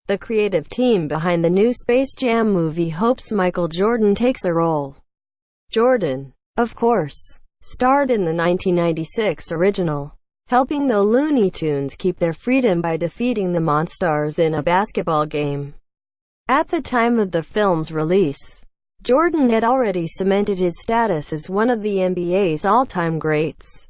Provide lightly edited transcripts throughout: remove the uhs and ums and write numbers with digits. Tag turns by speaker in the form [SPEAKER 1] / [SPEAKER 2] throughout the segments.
[SPEAKER 1] The creative team behind the new Space Jam movie hopes Michael Jordan takes a role. Jordan, of course, starred in the 1996 original, helping the Looney Tunes keep their freedom by defeating the Monstars in a basketball game. At the time of the film's release, Jordan had already cemented his status as one of the NBA's all-time greats,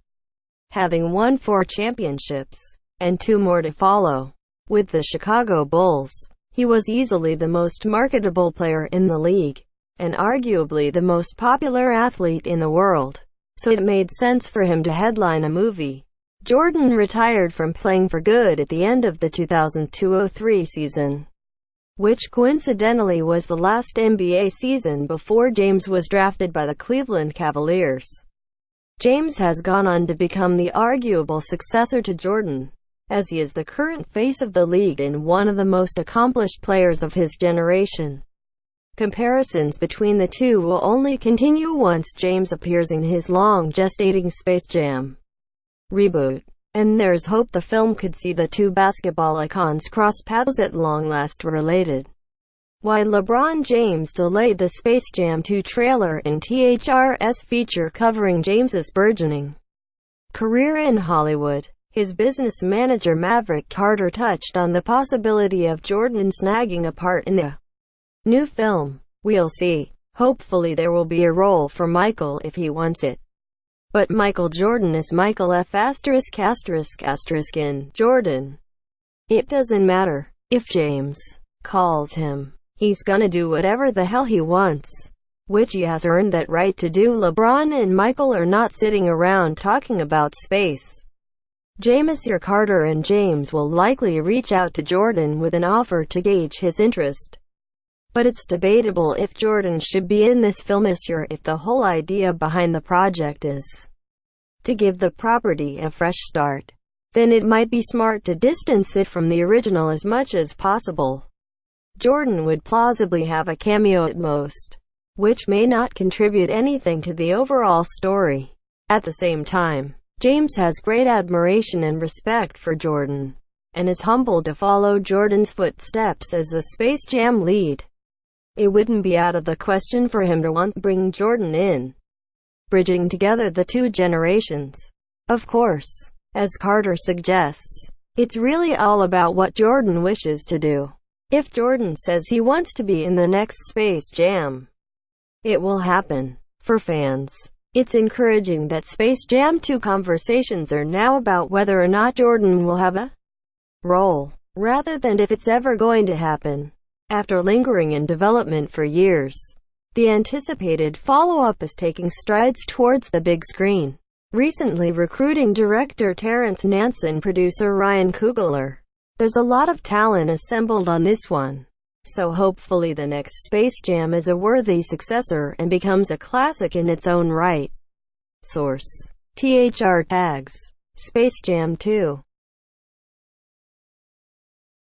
[SPEAKER 1] having won 4 championships, and 2 more to follow. With the Chicago Bulls, he was easily the most marketable player in the league, and arguably the most popular athlete in the world, so it made sense for him to headline a movie. Jordan retired from playing for good at the end of the 2002-03 season, which coincidentally was the last NBA season before James was drafted by the Cleveland Cavaliers. James has gone on to become the arguable successor to Jordan, as he is the current face of the league and one of the most accomplished players of his generation. Comparisons between the two will only continue once James appears in his long-gestating Space Jam reboot, and there's hope the film could see the two basketball icons cross paths at long last. Related, why LeBron James delayed the Space Jam 2 trailer and THR's feature covering James's burgeoning career in Hollywood. His business manager Maverick Carter touched on the possibility of Jordan snagging a part in the new film. "We'll see. Hopefully there will be a role for Michael if he wants it. But Michael Jordan is Michael F*** in Jordan. It doesn't matter if James calls him. He's gonna do whatever the hell he wants, which he has earned that right to do." LeBron and Michael are not sitting around talking about space. Mr. Carter and James will likely reach out to Jordan with an offer to gauge his interest. But it's debatable if Jordan should be in this film this year. If the whole idea behind the project is to give the property a fresh start, then it might be smart to distance it from the original as much as possible. Jordan would plausibly have a cameo at most, which may not contribute anything to the overall story. At the same time, James has great admiration and respect for Jordan, and is humbled to follow Jordan's footsteps as the Space Jam lead. It wouldn't be out of the question for him to want to bring Jordan in, bridging together the two generations. Of course, as Carter suggests, it's really all about what Jordan wishes to do. If Jordan says he wants to be in the next Space Jam, it will happen. For fans, it's encouraging that Space Jam 2 conversations are now about whether or not Jordan will have a role, rather than if it's ever going to happen. After lingering in development for years, the anticipated follow-up is taking strides towards the big screen, recently recruiting director Terence Nance and producer Ryan Coogler. There's a lot of talent assembled on this one, so hopefully the next Space Jam is a worthy successor and becomes a classic in its own right. Source: THR Tags. Space Jam 2.